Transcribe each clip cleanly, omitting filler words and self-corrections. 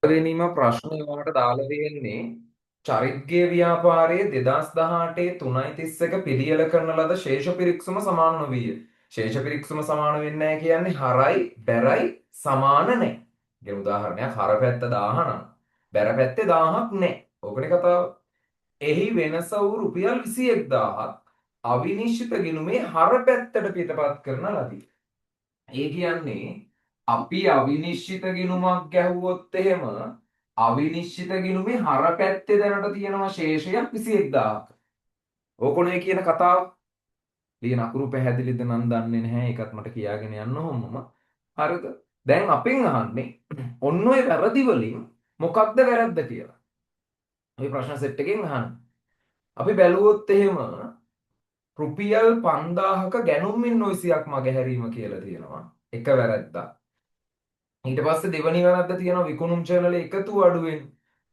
ගැනීම ප්‍රශ්න ඒවාට දාලා තියෙන්නේ චරිත්ගේ ව්‍යාපාරයේ 2018 3:31 පිළියෙල කරන ලද ශේෂ පිරික්සම සමාන නොවිය. ශේෂ පිරික්සම සමාන වෙන්නේ නැහැ කියන්නේ හරයි බැරයි සමාන නැහැ. ඒ උදාහරණයක් හර පැත්ත 1000 නම් බැර පැත්තේ 1000ක් නැහැ. ඕකනේ කතාව. එහි වෙනස වූ රුපියල් 21000ක් අවිනිශ්චිත ගිණුමේ හර පැත්තට පිටපත් කරන ලදී. ඒ කියන්නේ අපි අවිනිශ්චිත ගිණුමක් ගැහුවොත් එහෙම අවිනිශ්චිත ගිණුමේ හර පැත්තේ දැනට තියෙනවා ශේෂයක් 21000ක. ඕකොනේ කියන කතාව. ලියන අකුරු පැහැදිලිද නම් දන්නේ නැහැ. ඒකත් මට කියාගෙන යන්න ඕමම. හරිද? දැන් අපෙන් අහන්නේ ඔන්න ඔය වැරදි වලින් මොකක්ද වැරද්ද කියලා. මේ ප්‍රශ්න සෙට් එකෙන් අහන්න. අපි බැලුවොත් එහෙම රුපියල් 5000ක ගැනුම්මින් 900ක් මගහැරීම කියලා තියෙනවා. එක වැරද්දක්. ඊට පස්සේ දෙවනි වැරද්ද තියෙනවා විකුණුම් චැනල එකතු අඩුවෙන්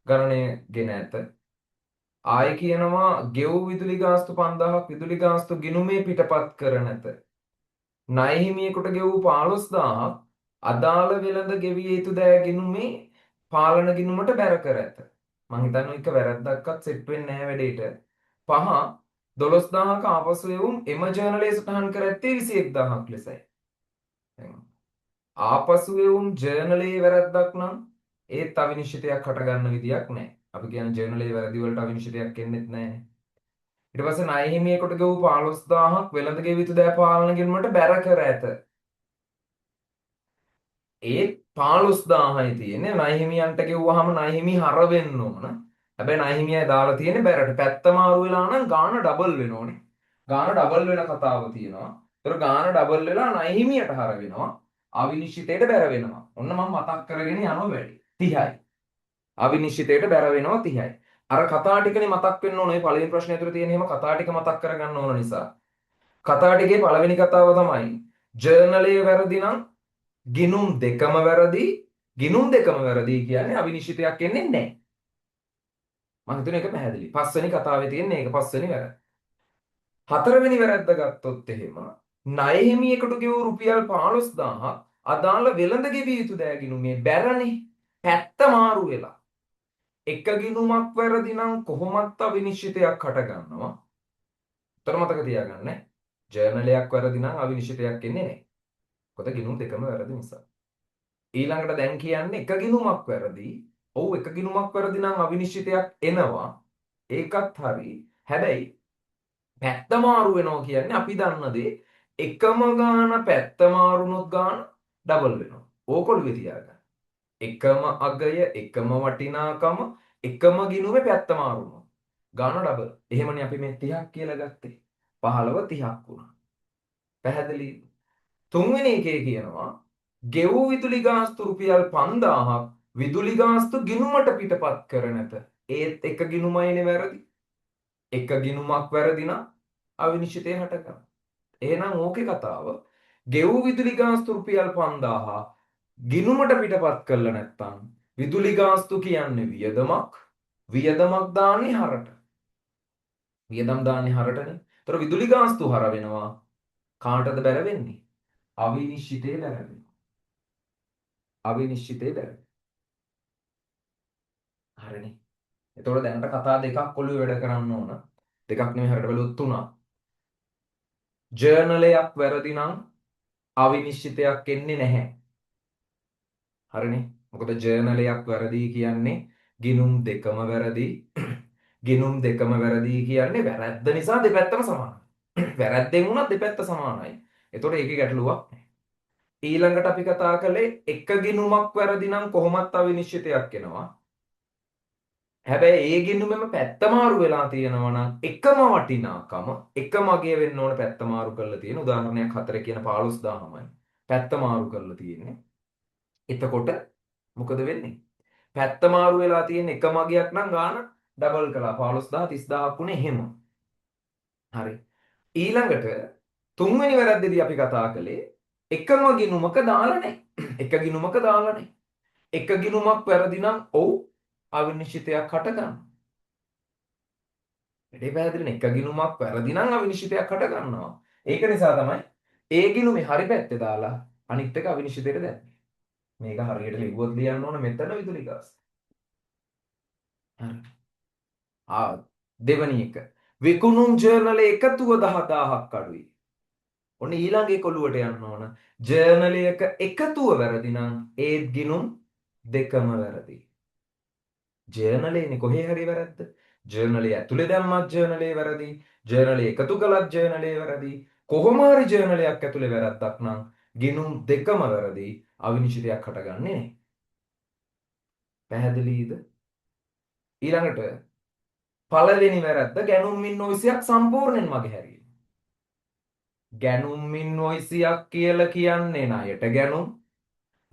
ගණනය ගෙන ඇත. ආයෙ කියනවා ගෙව් විදුලි ගාස්තු 5000ක් විදුලි ගාස්තු ගිණුමේ පිටපත් කර නැත. ණය හිමියෙකුට ගෙවූ 15000ක් අදාළ වෙළඳ ගෙවිය යුතු දෑ ගිණුමේ පාලන ගිණුමට බැර කර ඇත. මං හිතන්නේ එක වැරද්දක්වත් සෙට් වෙන්නේ නැහැ වැඩේට. 5 12000ක ආපසු එවුම් එම ජර්නලයේ සටහන් කර ඇත්තේ 21000ක් ලෙසයි. ආපසු එවුම් ජර්නලයේ වැරද්දක් නම් ඒත් අවිනිශ්චිතයක් හටගන්න විදියක් නැහැ. අපි කියන ජර්නලයේ වැරදි වලට අවිනිශ්චිතයක් එන්නෙත් නැහැ. ඊට පස්සේ ණය හිමියෙකුට ගෙවූ 15000ක් වෙළඳ ගෙවිය යුතු දෑ පාලන ගිණුමට බැර කර ඇත. ඒත් 15000යි තියෙන්නේ. ණය හිමියන්ට ගෙවුවාම ණය හිමි හර වෙන්න ඕන. හැබැයි ණය හිමියයි දාලා තියෙන්නේ බැරට. පැත්ත මාරු වෙලා නම් ගාන ඩබල් වෙන්න ඕනේ. ගාන ඩබල් වෙන කතාව තියෙනවා. ඒතර ගාන ඩබල් වෙලා ණය හිමියට හර වෙනවා. අවිනිශ්චිතයට බැර වෙනවා. ඔන්න මම මතක් කරගෙන යනවා වැඩි. 30යි. අවිනිශ්චිතයට බැර වෙනවා 30යි. අර කතා ටිකනේ මතක් වෙන්න ඕනේ. පළවෙනි ප්‍රශ්නේ ඇතුලේ තියෙන හැම කතා ටික මතක් කරගන්න ඕන නිසා. කතා ටිකේ පළවෙනි කතාව තමයි ජර්නලයේ වැරදි නම් ගිණුම් දෙකම වැරදි. ගිණුම් දෙකම වැරදි කියන්නේ අවිනිශ්චිතයක් එන්නේ නැහැ. මම හිතන එක පැහැදිලි. පස්වෙනි කතාවේ තියෙන එක පස්වෙනි වැරද්ද. හතරවෙනි වැරද්ද ගත්තොත් එහෙම ණය හිමියෙකුට ගෙවූ රුපියල් 15000ක් අදාළ වෙළඳ ගෙවිය යුතු දෑ ගිණුමේ බැරනේ පැත්ත මාරු වෙලා. එක ගිණුමක් වැරදි නම් කොහොමත් අවිනිශ්චිතයක් හට ගන්නවා. උතර මතක තියාගන්න. ජර්නලයක් වැරදි නම් අවිනිශ්චිතයක් එන්නේ නැහැ. මොකද ගිණුම් දෙකම වැරදි නිසා. ඊළඟට දැන් කියන්නේ එක ගිණුමක් වැරදි. ඔව් එක ගිණුමක් වැරදි නම් අවිනිශ්චිතයක් එනවා. ඒකත් හරි. හැබැයි පැත්ත මාරු වෙනවා කියන්නේ අපි දන්න දේ එකම ගාන පැත්ත මාරුනොත් ගාන ඩබල් වෙනවා. ඕක ඔළුවේ තියාගන්න. එකම අගය එකම වටිනාකම එකම ගිණුමේ පැත්ත මාරුනොත් ගාන ඩබල්. එහෙමනේ අපි මේ 30ක් කියලා ගත්තේ. 15 30ක් වුණා. පැහැදිලි? තුන්වෙනි එකේ කියනවා ගෙවූ විදුලි ගාස්තු රුපියල් 5000ක් විදුලි ගාස්තු ගිණුමට පිටපත් කර නැත. ඒත් එක ගිණුමයිනේ වැරදි. එක ගිණුමක් වැරදි නම් අවිනිශ්චිතය හටගන්නවා. එහෙනම් ඕකේ කතාව ගෙවූ විදුලි ගාස්තු රුපියල් 5000 ගිණුමට පිටපත් කළා නැත්නම් විදුලි ගාස්තු කියන්නේ වියදමක්. වියදමක් දාන්නේ හරට. වියදම් දාන්නේ හරටනේ. ඒතර විදුලි ගාස්තු හර වෙනවා. කාටද බැර වෙන්නේ? අවිනිශ්චිතේ බැර වෙනවා. අවිනිශ්චිතේ බැර. හරිනේ. එතකොට දැනට කතා දෙකක් ඔළුවේ වැඩ කරන්න ඕන. දෙකක් නෙමෙයි හරියට බැලුවොත් තුනක්. ජර්නලයක් වැරදි නම් අවිනිශ්චිතයක් එන්නේ නැහැ. හරිනේ. මොකද ජර්නලයක් වැරදි කියන්නේ ගිණුම් දෙකම වැරදි. ගිණුම් දෙකම වැරදි කියන්නේ වැරද්ද නිසා දෙපැත්තම සමානයි. වැරද්දෙන් වුණත් දෙපැත්ත සමානයි. එතකොට ඒකේ ගැටලුවක් නැහැ. ඊළඟට අපි කතා කළේ එක ගිණුමක් වැරදි නම් කොහොමත් අවිනිශ්චිතයක් එනවා. හැබැයි ඒ ගිණුමෙම පැත්ත මාරු වෙලා තියෙනවා නම් එකම වටිනාකම එකම අගය වෙන්න ඕන පැත්ත මාරු කරලා තියෙන උදාහරණයක් 4 කියන 15000මයි පැත්ත මාරු කරලා තියෙන්නේ. එතකොට මොකද වෙන්නේ? පැත්ත මාරු වෙලා තියෙන එකම අගයක් නම් ගාන ඩබල් කළා 15000 30000ක් උනේ එහෙම. හරි. ඊළඟට තුන්වෙනි වැරද්දේදී අපි කතා කළේ එකම ගිණුමක දාලා නැහැ. එක ගිණුමක දාලා නැහැ. එක ගිණුමක් වැරදි නම් ඔව් අවිනිශ්චිතයක් හට ගන්නවා. වැඩේ පැහැදිලිනේ. එක ගිණුමක් වැරදි නම් අවිනිශ්චිතයක් හට ගන්නවා. ඒක නිසා තමයි ඒ ගිණුමේ හරි පැත්තේ දාලා අනිත් එක අවිනිශ්චිතයට දැම්මේ. මේක හරියට ලිව්වොත් ලියන්න ඕන මෙතන විදුලි ගාස්තු. හරි. දෙවනි එක. විකුණුම් ජර්නල එකතුව 10000ක් අඩුයි. ඔන්න ඊළඟ එක ඔලුවට යන්න ඕන. ජර්නලයක එකතුව වැරදි නම් ඒත් ගිණුම් දෙකම වැරදි. ජර්නලේනේ කොහේ හරි වැරද්ද. ජර්නලේ ඇතුලේ දැම්මත් ජර්නලේ වැරදි. ජර්නලේ එකතු කළත් ජර්නලේ වැරදි. කොහොම හරි ජර්නලයක් ඇතුලේ වැරද්දක් නම් ගිණුම් දෙකම වැරදි. අවිනිශ්චිතයක් හටගන්නේ නැහැ. පැහැදිලිද? ඊළඟට පළවෙනි වැරද්ද ගැනුම් ඉන්වොයිසයක් සම්පූර්ණයෙන් මගහැරීම. ගැනුම් ඉන්වොයිසයක් කියලා කියන්නේ ණයට ගැනුම්.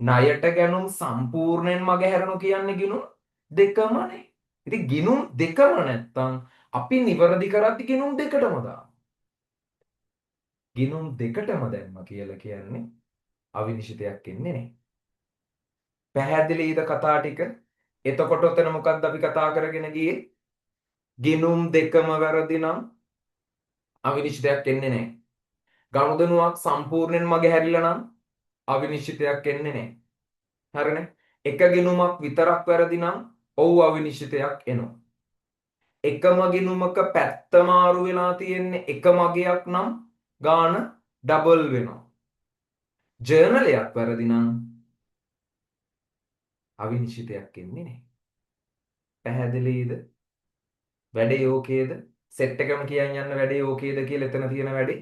ණයට ගැනුම් සම්පූර්ණයෙන් මගහැරනු කියන්නේ ගිණුම් දෙකමනේ. ඉතින් ගිණුම් දෙකම නැත්තම් අපි නිවැරදි කරද්දි ගිණුම් දෙකටම දානවා. ගිණුම් දෙකටම දැම්ම කියලා කියන්නේ අවිනිශ්චිතයක් එන්නේ නැහැ. පැහැදිලිද කතා ටික? එතකොට ඔතන මොකක්ද අපි කතා කරගෙන ගියේ? ගිණුම් දෙකම වැරදි නම් අවිනිශ්චිතයක් එන්නේ නැහැ. ගනුදෙනුවක් සම්පූර්ණයෙන් මගහැරිලා නම් අවිනිශ්චිතයක් එන්නේ නැහැ. හරිනේ? එක ගිණුමක් විතරක් වැරදි නම් ඔව් අවිනිශ්චිතයක් එනවා. එකම ගිණුමක පැත්ත මාරු වෙලා තියෙන්නේ එක මගයක් නම් ගාන ඩබල් වෙනවා. ජර්නලයක් වැරදි නම් අවිනිශ්චිතයක් එන්නේ නැහැ. පැහැදිලිද? වැඩේ ඕකේද? සෙට් එකම කියන් යන්න වැඩේ ඕකේද කියලා එතන තියෙන වැඩේ.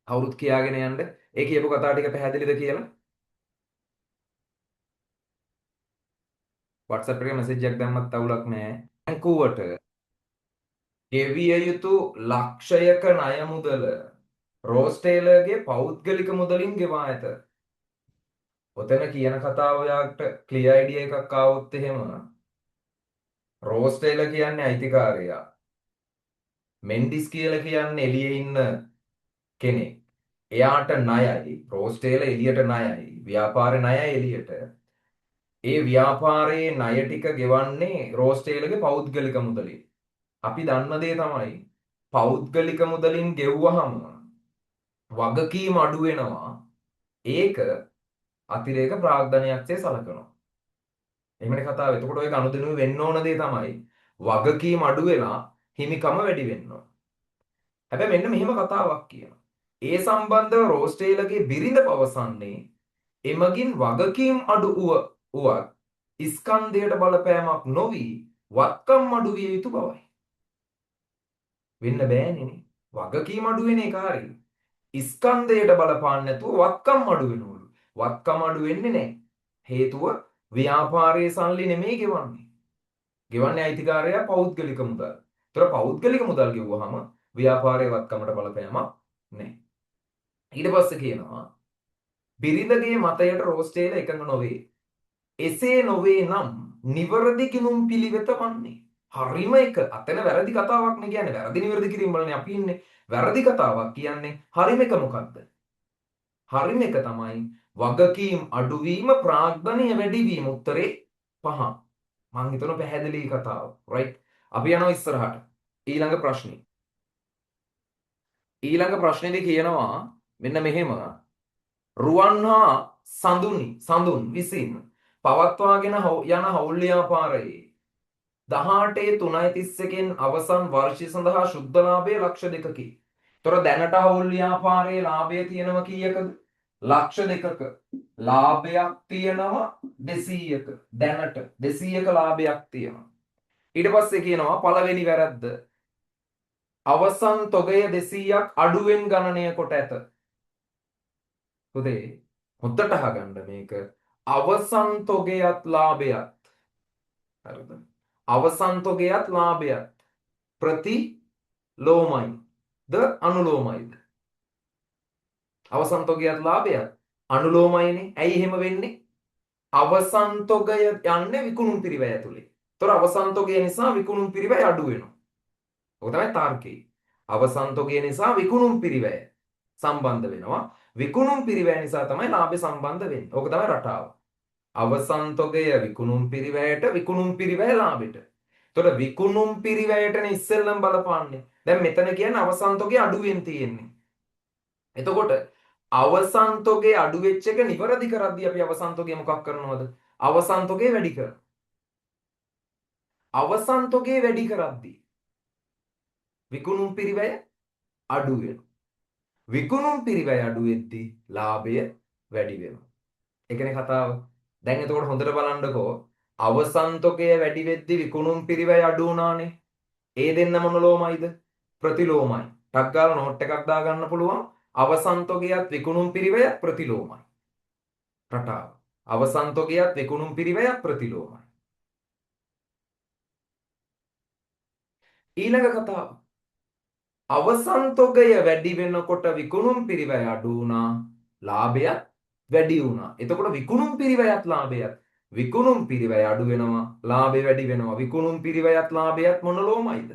අවුරුත් කියාගෙන යන්න. ඒ කියපු කතා ටික පැහැදිලිද කියලා? WhatsApp එකේ මැසේජ් එකක් දැම්මත් අවුලක් නැහැ. බැංකුවට ගෙවිය යුතු ලක්ෂයක ණය මුදල රෝස්ටේලර්ගේ පෞද්ගලික මුදලින් ගෙවා ඇත. ඔතන කියන කතාව ඔයාට ක්ලියර් අයිඩියා එකක් ආවොත් එහෙම රෝස්ටේලර් කියන්නේ අයිතිකාරයා. මෙන්ඩිස් කියලා කියන්නේ එළියේ ඉන්න කෙනෙක්. එයාට ණයයි. රෝස්ටේලර් එළියට ණයයි. ව්‍යාපාරේ ණයයි එළියට. ඒ ව්‍යාපාරයේ ණය ටික ගෙවන්නේ රෝස්ටේලර්ගේ පෞද්ගලික මුදලින්. අපි දන්න දේ තමයි පෞද්ගලික මුදලින් ගෙව්වහම වගකීම අඩු වෙනවා. ඒක අතිරේක ප්‍රාග්ධනයක්සේ සලකනවා. එහෙමනේ කතාව. එතකොට ඔය ගනුදෙනුවේ වෙන්න ඕන දේ තමයි වගකීම අඩු වෙලා හිමිකම වැඩි වෙන්න ඕන. හැබැයි මෙන්න මෙහෙම කතාවක් කියනවා. ඒ සම්බන්ධව රෝස්ටේලගේ බිරිඳ පවසන්නේ එමගින් වගකීම් අඩු වුවත් ස්කන්ධයට බලපෑමක් නොවි වත්කම් අඩු විය යුතු බවයි. වෙන්න බෑනේ. වගකීම් අඩු වෙන එක හරියි. ස්කන්ධයට බලපාන්නේ නැතුව වත්කම් අඩු වෙනවලු. වත්කම් අඩු වෙන්නේ නැහැ. හේතුව ව්‍යාපාරයේ සල්ලි නෙමෙයි ගෙවන්නේ. ගෙවන්නේ අයිතිකාරයා පෞද්ගලික මුදල්. ඒතර පෞද්ගලික මුදල් ගෙවුවහම ව්‍යාපාරයේ වත්කමට බලපෑමක් නැහැ. ඊට පස්සේ කියනවා බිරිඳගේ මතයට රෝස්ටේල එකඟ නොවේ. එසේ නොවේ නම් නිවැරදි කිනුම් පිළිවෙත වන්නේ. හරිම එක අතන වැරදි කතාවක් නේ කියන්නේ. වැරදි නිවැරදි කිරීම වලනේ අපි ඉන්නේ. වැරදි කතාවක් කියන්නේ හරිම එක මොකද්ද? හරිම එක තමයි වගකීම් අඩුවීම ප්‍රාග්ධනය වැඩිවීම. උත්තරේ 5. මං හිතනවා පැහැදිලි කතාව. රයිට්. අපි යනවා ඉස්සරහට. ඊළඟ ප්‍රශ්නේ. ඊළඟ ප්‍රශ්නේදී කියනවා මෙන්න මෙහෙම. රුවන් හා සඳුන් විසින් පවත්වාගෙන යන හවුල් ව්‍යාපාරයේ 18/3/31 අවසන් වර්ෂය සඳහා ශුද්ධ ලාභය ලක්ෂ 2කි. තොර දැනට හවුල් ව්‍යාපාරයේ ලාභය තියෙනවා කීයකද? ලක්ෂ 2ක. ලාභයක් තියෙනවා 200ක. දැනට 200ක ලාභයක් තියෙනවා. ඊට පස්සේ කියනවා පළවෙනි වැරද්ද. අවසන් තොගය 200ක් අඩුවෙන් ගණනය කොට ඇත. පුතේ හොද්දට අහගන්න මේක. අවසන් තොගයත් ලාභයත්. හරිද? අවසන් තොගයත් ලාභයත් ප්‍රතිලෝමයිද අනුලෝමයිද? අවසන් තොගයත් ලාභයත් අනුලෝමයිනේ. ඇයි එහෙම වෙන්නේ? අවසන් තොගය යන්නේ විකුණුම් පිරිවැය ඇතුලේ. ඒතර අවසන් තොගය නිසා විකුණුම් පිරිවැය අඩු වෙනවා. ඔක තමයි තාර්කය. අවසන් තොගය නිසා විකුණුම් පිරිවැය සම්බන්ධ වෙනවා. විකුණුම් පිරිවැය නිසා තමයි ලාභය සම්බන්ධ වෙන්නේ. ඕක තමයි රටාව. අවසන් තොගය විකුණුම් පිරිවැයට, විකුණුම් පිරිවැය ලාභයට. එතකොට විකුණුම් පිරිවැයටනේ ඉස්සෙල්ලම බලපාන්නේ. දැන් මෙතන කියන්නේ අවසන් තොගය අඩුවෙන් තියෙන්නේ. එතකොට අවසන් තොගය අඩු වෙච්ච එක නිවැරදි කරද්දී අපි අවසන් තොගය මොකක් කරනවද? අවසන් තොගය වැඩි කරනවා. අවසන් තොගේ වැඩි කරද්දී විකුණුම් පිරිවැය අඩු වෙනවා. විකුණුම් පිරිවැය අඩු වෙද්දී ලාභය වැඩි වෙනවා. ඒකනේ කතාව. දැන් එතකොට හොඳට බලන්නකෝ අවසන් තොගය වැඩි වෙද්දී විකුණුම් පිරිවැය අඩු වුණානේ. ඒ දෙන්න මොනලෝමයිද? ප්‍රතිලෝමයි. ටක් ගාලා නෝට් එකක් දාගන්න පුළුවන්. අවසන් තොගයත් විකුණුම් පිරිවැයත් ප්‍රතිලෝමයි. රටාව. අවසන් තොගයත් විකුණුම් පිරිවැයත් ප්‍රතිලෝමයි. ඊළඟ කතාව. අවසන් තොගය වැඩි වෙනකොට විකුණුම් පිරිවැය අඩු වුණා. ලාභයත් වැඩි වුණා. එතකොට විකුණුම් පිරිවැයත් ලාභයත් විකුණුම් පිරිවැය අඩු වෙනවා ලාභය වැඩි වෙනවා. විකුණුම් පිරිවැයත් ලාභයත් මොනලෝමයිද?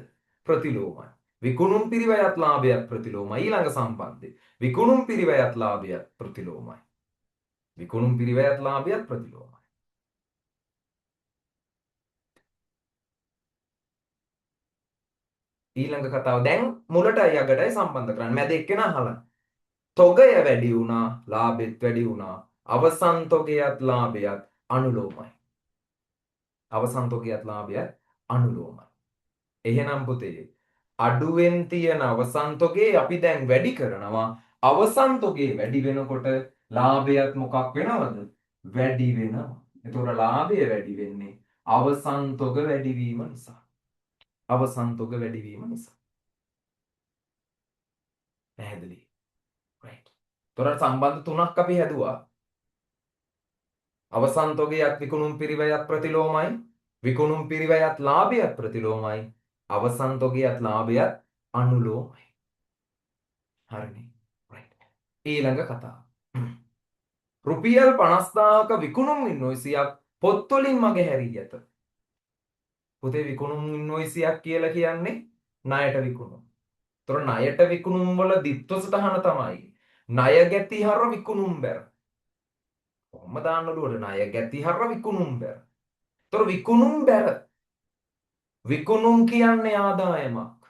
ප්‍රතිලෝමයි. විකුණුම් පිරිවැයත් ලාභයත් ප්‍රතිලෝමයි. ඊළඟ සම්බන්ධය. විකුණුම් පිරිවැයත් ලාභයත් ප්‍රතිලෝමයි. විකුණුම් පිරිවැයත් ලාභයත් ප්‍රතිලෝමයි. ඊළඟ කතාව දැන් මුලටයි අගටයි සම්බන්ධ කරන්න. මැද එක්කෙනා අහලා. තොගය වැඩි වුණා ලාභෙත් වැඩි වුණා. අවසන් තොගයත් ලාභයත් අනුලෝමයි. අවසන් තොගයත් ලාභයත් අනුලෝමයි. එහෙනම් පුතේ අඩුවෙන් තියෙන අවසන් තොගේ අපි දැන් වැඩි කරනවා. අවසන් තොගේ වැඩි වෙනකොට ලාභයත් මොකක් වෙනවද? වැඩි වෙනවා. එතකොට ලාභය වැඩි වෙන්නේ අවසන් තොග වැඩිවීම නිසා. අවසන් තොග වැඩිවීම නිසා. පැහැදිලි. right. එතකොට සම්බන්ධ තුනක් අපි හැදුවා. අවසන් තොගයත් විකුණුම් පිරිවැයත් ප්‍රතිලෝමයි. විකුණුම් පිරිවැයත් ලාභයත් ප්‍රතිලෝමයි. අවසන් තොගයත් ලාභයත් අනුලෝමයි. හරිනේ. right. ඊළඟ කතාව. රුපියල් 50000ක විකුණුම් ඉන්වොයිසියක් පොත්වලින් මගහැරී ඇත. පුතේ විකුණුම් ඉන්වොයිසියක් කියලා කියන්නේ ණයට විකුණුම්. ඒතර ණයට විකුණුම් වල දිත්ව සටහන තමයි ණය ගැතිහර විකුණුම් බැර. කොහොම දාන්න ඕනද ණය ගැතිහර විකුණුම් බැර. ඒතර විකුණුම් බැර. විකුණුම් කියන්නේ ආදායමක්.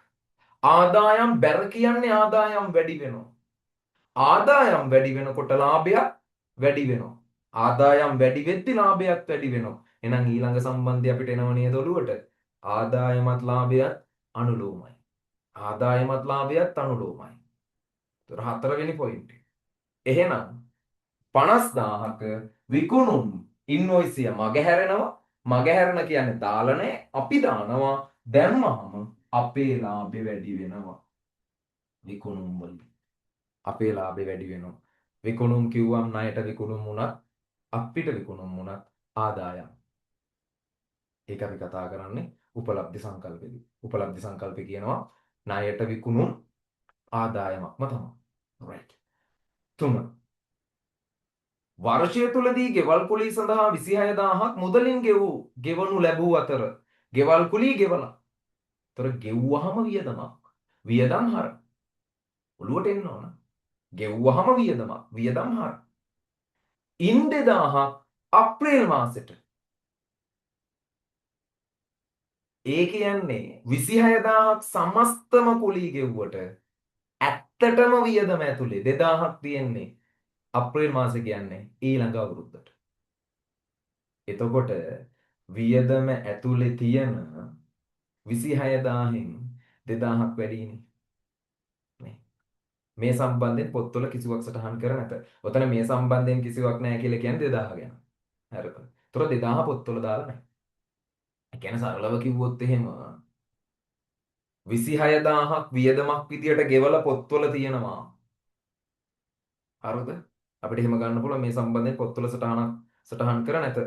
ආදායම් බැර කියන්නේ ආදායම් වැඩි වෙනවා. ආදායම් වැඩි වෙනකොට ලාභයක් වැඩි වෙනවා. ආදායම් වැඩි වෙද්දි ලාභයක් වැඩි වෙනවා. එහෙනම් ඊළඟ සම්බන්ධය අපිට එනව නේද ඔළුවට? ආදායමත් ලාභයත් අනුලෝමයි. ආදායමත් ලාභයත් අනුලෝමයි. ඒතර හතරවෙනි පොයින්ට් එක. එහෙනම් 50000ක විකුණුම් ඉන්වොයිසිය මගහැරෙනවා. මගහැරන කියන්නේ දාලා නැහැ. අපි දානවා. දැම්මහම අපේ ලාභය වැඩි වෙනවා. විකුණුම් වලින් අපේ ලාභය වැඩි වෙනවා. විකුණුම් කිව්වම් ණයට විකුණුම් වුණත් අපිට විකුණුම් වුණත් ආදායම්. ඒක අපි කතා කරන්නේ උපලබ්ධි සංකල්පෙදී. උපලබ්ධි සංකල්පේ කියනවා ණයට විකුණුම් ආදායමක්ම තමයි. right. 3. වර්ෂය තුලදී ගෙවල් කුලී සඳහා 26000ක් මුදලින් ගෙවනු ලැබූ අතර ගෙවල් කුලී ගෙවලා. ඒතර ගෙව්වහම වියදමක්. වියදම් හර. ඔළුවට එන්න ඕන. ගෙව්වහම වියදමක්. වියදම් හර. ඉන් 2000ක් අප්‍රේල් මාසෙට. ඒ කියන්නේ 26000ක් සමස්තම කුලී ගෙව්වට ඇත්තටම වියදම ඇතුලේ 2000ක් තියෙන්නේ අප්‍රේල් මාසේ කියන්නේ ඊළඟ අවුරුද්දට. එතකොට වියදම ඇතුලේ තියෙන 26000න් 2000ක් වැඩිනේ. මේ සම්බන්ධයෙන් පොත්වල කිසිවක් සටහන් කර නැත. ඔතන මේ සම්බන්ධයෙන් කිසිවක් නැහැ කියලා කියන්නේ 2000 ගැන. හරිද? ඒතර 2000 පොත්වල දාලා නැහැ. ඒ කියන්නේ සරලව කිව්වොත් එහෙම 26000ක් වියදමක් විදියට ගෙවලා පොත්වල තියෙනවා. හරිද? අපිට එහෙම ගන්න පුළුවන් මේ සම්බන්ධයෙන් පොත්වල සටහන් කර නැත.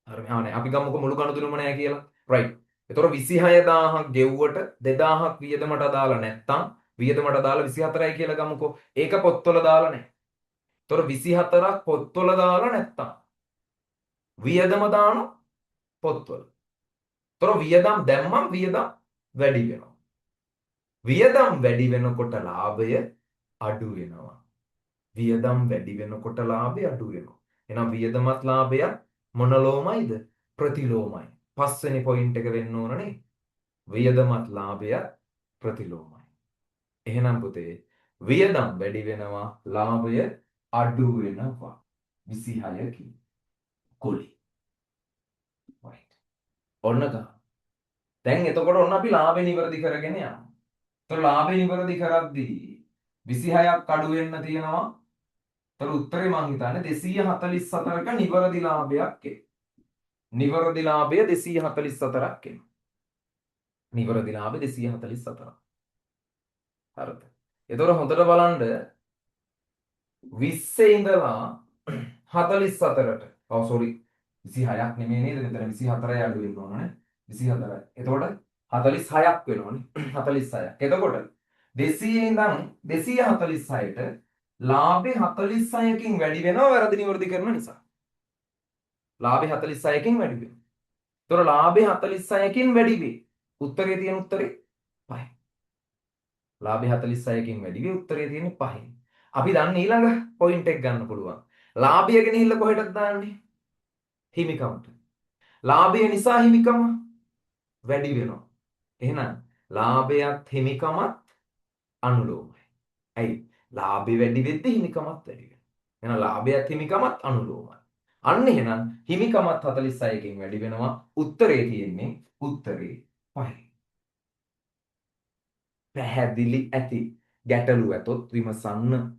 හරි නේ. අපි ගමුකෝ මුළු ගනුදෙනුම නැහැ කියලා. right. ඒතර 26000ක් ගෙව්වට 2000ක් වියදමට දාලා නැත්තම් වියදමට දාලා 24යි කියලා ගමුකෝ. ඒක පොත්වල දාලා නැහැ. ඒතර 24ක් පොත්වල දාලා නැත්තම් වියදම දාන පොත්වල. ඒතර වියදම් දැම්මම වියදම් වැඩි වෙනවා. වියදම් වැඩි වෙනකොට ලාභය අඩු වෙනවා. වියදම් වැඩි වෙනකොට ලාභය අඩු වෙනවා. එහෙනම් වියදමත් ලාභයත් මොනලෝමයිද? ප්‍රතිලෝමයි. පස්වෙනි පොයින්ට් එක වෙන්න ඕනනේ. වියදමත් ලාභයත් ප්‍රතිලෝමයි. එහෙනම් පුතේ වියදම් වැඩි වෙනවා ලාභය අඩු වෙනවා. 26 කි. කුලී. right. ඔන්න ගන්න. දැන් එතකොට ඔන්න අපි ලාභේ නිවැරදි කරගෙන යනවා. එතකොට ලාභේ නිවැරදි කරද්දී 26ක් අඩු වෙන්න තියෙනවා. එතකොට උත්තරේ මං හිතන්නේ 244ක නිවැරදි ලාභයක් එයි. නිවැරදි ලාභය 244ක් එයි. නිවැරදි ලාභය 244. හරිද? එතකොට හොඳට බලන්න 20 ඉඳලා 44ට. ඔව් සෝරි 26ක් නෙමෙයි නේද? මෙතන 24යි අඩු වෙන්න ඕනනේ. 24යි. එතකොට 46ක් වෙනවනේ. 46ක්. එතකොට 200 ඉඳන් 246ට ලාභේ 46කින් වැඩි වෙනවා වැරදි නිවැරදි කරන නිසා. ලාභේ 46කින් වැඩි වෙනවා. ඒතර ලාභේ 46කින් වැඩි වේ. උත්තරේ තියෙන උත්තරේ 5යි. ලාභේ 46කින් වැඩි වේ. උත්තරේ තියෙන්නේ 5යි. අපි දන්නේ ඊළඟ පොයින්ට් එක ගන්න පුළුවන්. ලාභය ගෙනහිල්ල කොහෙටද දාන්නේ? හිමිකමට. ලාභය නිසා හිමිකම වැඩි වෙනවා. එහෙනම් ලාභයත් හිමිකමත් අනුලෝමයි. ඇයි? ලාභය වැඩි වෙද්දී හිමිකමත් වැඩි වෙනවා. එහෙනම් ලාභයත් හිමිකමත් අනුලෝමයි. අන්න එහෙනම් හිමිකමත් 46කින් වැඩි වෙනවා. උත්තරේ තියෙන්නේ උත්තරේ 5යි. පැහැදිලි ඇති. ගැටලු ඇතොත් විමසන්න.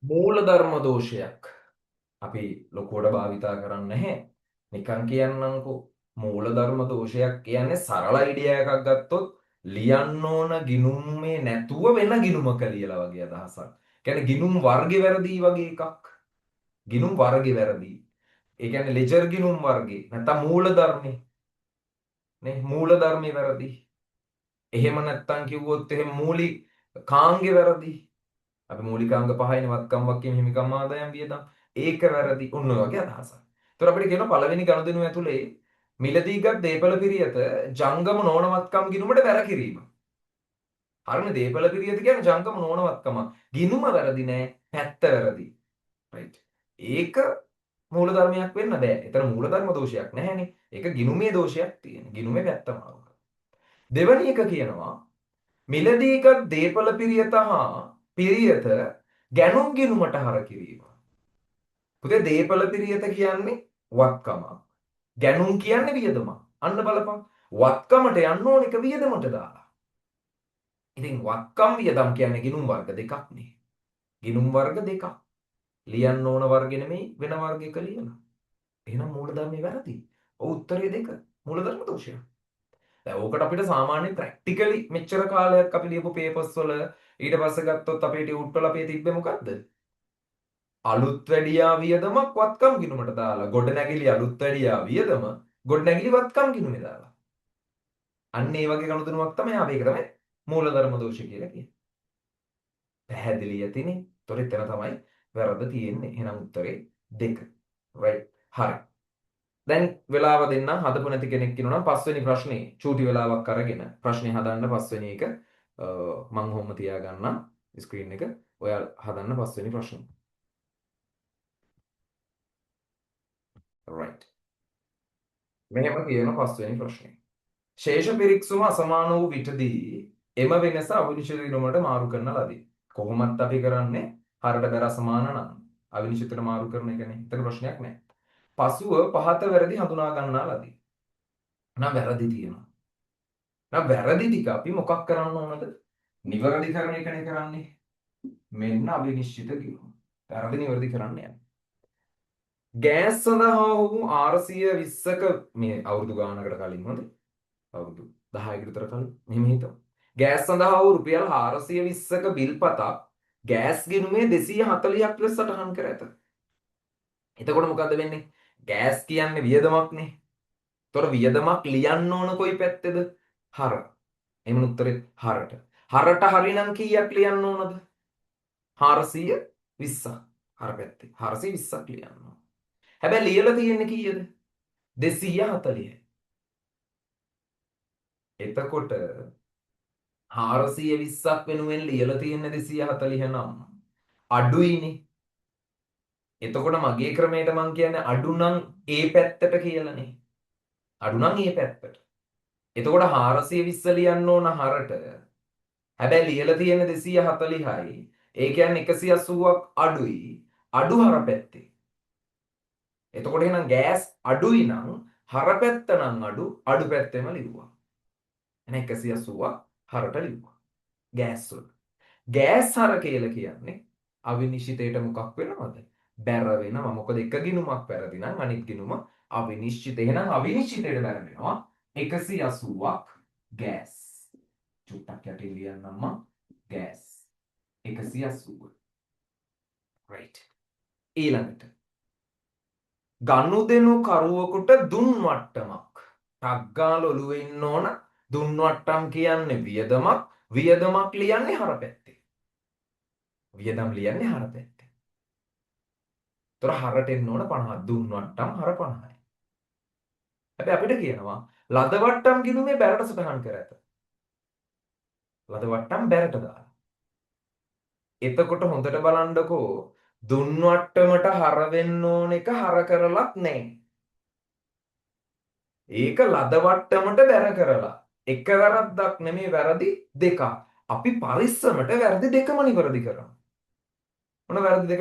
මූලධර්ම දෝෂයක් අපි ලොකුවට භාවිතා කරන්නේ නැහැ. නිකන් කියන්නම්කෝ මූලධර්ම දෝෂයක් කියන්නේ සරල අයිඩියා එකක් ගත්තොත් ලියන්න ඕන ගිණුමේ නැතුව වෙන ගිණුමක ලියලා වගේ අදහසක්. කියන්නේ ගිණුම් වර්ගේ වැරදි වගේ එකක්. ගිණුම් වර්ගේ වැරදි. ඒ කියන්නේ ලෙජර් ගිණුම් වර්ගේ නැත්නම් මූලධර්මේ නේ මූලධර්මේ වැරදි. එහෙම නැත්නම් කිව්වොත් එහෙම මූලික කාංගේ වැරදි. අපි මූලිකාංග පහයිනේ වත්කම් වක්කීම් හිමිකම් ආදායම් වියදම්. ඒක වැරදි. ඔන්න ඔය වගේ අදහසක්. ඒතර අපිට කියනවා පළවෙනි ගනුදෙනුව ඇතුලේ මිලදීගත් දේපල පිරියත ජංගම නොවනවත්කම් ගිණුමට වැර කිරීම. හරිනේ දේපල පිරියත කියන්නේ ජංගම නොවනවත්කම. ගිණුම වැරදි නෑ, පැත්ත වැරදි. රයිට්. ඒක මූලධර්මයක් වෙන්න බෑ. ඒතර මූලධර්ම දෝෂයක් නැහැනේ. ඒක ගිණුමේ දෝෂයක් තියෙන. ගිණුමේ පැත්ත මාරු. දෙවැනි එක කියනවා මිලදීගත් දේපල පිරියත හා පිරියත ගැනුම් ගිණුමට හර කිරීම. පුතේ දේපල පිරියත කියන්නේ වත්කමක්. ගැනුම් කියන්නේ වියදමක්. අන්න බලපන්. වත්කමට යන්න ඕන එක වියදමට දාලා. ඉතින් වත්කම් වියදම් කියන්නේ ගිණුම් වර්ග දෙකක් නේ. ගිණුම් වර්ග දෙකක්. ලියන්න ඕන වර්ගෙ නෙමෙයි වෙන වර්ගයක ලියනවා. එහෙනම් මූලධර්මයේ වැරදි. ඔව් උත්තරේ දෙක. මූලධර්ම දෝෂය. දැන් ඕකට අපිට සාමාන්‍ය ප්‍රැක්ටිකලි මෙච්චර කාලයක් අපි ලියපු පේපර්ස් වල ඊට පස්සේ ගත්තොත් අපේ ටියුට් වල අපේ තිබ්බේ මොකද්ද? අලුත් වැඩියා වියදමක් වත්කම් ගිණුමට දාලා ගොඩනැගිලි අලුත් වැඩියා වියදම ගොඩනැගිලි වත්කම් ගිණුමේ දාලා. අන්න ඒ වගේ ගනුදෙනුවක් තමයි ආවේ. ඒක තමයි මූලධර්ම දෝෂ කියලා කියන්නේ. පැහැදිලි ඇතිනේ. ඒතොර එතන තමයි වැරද්ද තියෙන්නේ. එහෙනම් උත්තරේ 2. right. හරි. දැන් වෙලාව දෙන්න හදපු නැති කෙනෙක් ඉන්නවා නම් පස්වෙනි ප්‍රශ්නේ චූටි වෙලාවක් අරගෙන ප්‍රශ්නේ හදන්න පස්වෙනි එක මම ඔහොම තියාගන්නම් ස්ක්‍රීන් එක. ඔයා හදන්න පස්වෙනි ප්‍රශ්නේ. right. මෙහෙම කියන පස්වෙනි ප්‍රශ්නේ. ශේෂ පිරික්සුම අසමාන වූ විටදී එම වෙනස අවිනිශ්චිත දිනවලට මාරු කරන ලදී. කොහොමත් අපි කරන්නේ හරට බැර අසමාන නම් අවිනිශ්චිතට මාරු කරන එකනේ. එතන ප්‍රශ්නයක් නැහැ. පසුව පහත වැරදි හඳුනා ගන්නා ලදී. නම් වැරදි තියෙනවා. නම් වැරදි ටික අපි මොකක් කරන්න ඕනද? නිවැරදි කරන එකනේ කරන්නේ. මෙන්න අවිනිශ්චිත ගිණුම. වැරදි නිවැරදි කරන්න යන්නේ. ගෑස් සඳහා වූ 420ක මේ අවුරුදු ගානකට කලින් හොඳේ. අවුරුදු 10කට විතර කලින් මෙහෙම හිතමු. ගෑස් සඳහා වූ රුපියල් 420ක බිල්පතක් ගෑස් ගිණුමේ 240ක් ලෙස සටහන් කර ඇත. එතකොට මොකද්ද වෙන්නේ? ගෑස් කියන්නේ වියදමක්නේ. ඒතොර වියදමක් ලියන්න ඕන කොයි පැත්තේද? හර. එහෙනම් උත්තරේ හරට. හරට හරිනම් කීයක් ලියන්න ඕනද? 420ක්. හර පැත්තේ 420ක් ලියන්න ඕන. හැබැයි ලියලා තියෙන්නේ කීයද? 240යි. එතකොට 420ක් වෙනුවෙන් ලියලා තියෙන 240 නම් අඩුයිනේ. එතකොට මගේ ක්‍රමයට මං කියන්නේ අඩු නම් ඒ පැත්තට කියලානේ. අඩු නම් ඒ පැත්තට. එතකොට 420 ලියන්න ඕන හරට. හැබැයි ලියලා තියෙන 240යි. ඒ කියන්නේ 180ක් අඩුයි. අඩු හර පැත්තේ. එතකොට එහෙනම් ගෑස් අඩුයි නම් හර පැත්ත නම් අඩු පැත්තෙම ලිව්වා. එහෙනම් 180ක් හරට ලිව්වා. ගෑස් වල. ගෑස් හර කියලා කියන්නේ අවිනිශ්චිතයට මොකක් වෙනවද? බැර වෙනවා. මොකද එක ගිණුමක් වැරදි නම් අනිත් ගිණුම අවිනිශ්චිත. එහෙනම් අවිනිශ්චිතයට බැර වෙනවා 180ක් ගෑස්. චුට්ටක් යටින් ලියන්නම් මම. ගෑස් 180. right. ඊළඟට ගනුදෙනු කරුවෙකුට දුන් වට්ටමක්. ටක් ගාලා ඔළුවේ ඉන්න ඕන. දුන් වට්ටම් කියන්නේ වියදමක්. වියදමක් ලියන්නේ හර පැත්තේ. වියදම් ලියන්නේ හර පැත්තේ. ඒතර හරට එන්න ඕන 50. දුන් වට්ටම් හර 50යි. හැබැයි අපිට කියනවා ලද වට්ටම් ගිණුමේ බැරට සටහන් කර ඇත. ලද වට්ටම් බැරට දාලා. එතකොට හොඳට බලන්නකෝ දුන් වට්ටමට හර වෙන්න ඕන එක හර කරලත් නැහැ. ඒක ලද වට්ටමට බැර කරලා. එක වැරද්දක් නෙමේ වැරදි දෙකක්. අපි පරිස්සමට වැරදි දෙකම නිවැරදි කරනවා. මොන වැරදි දෙක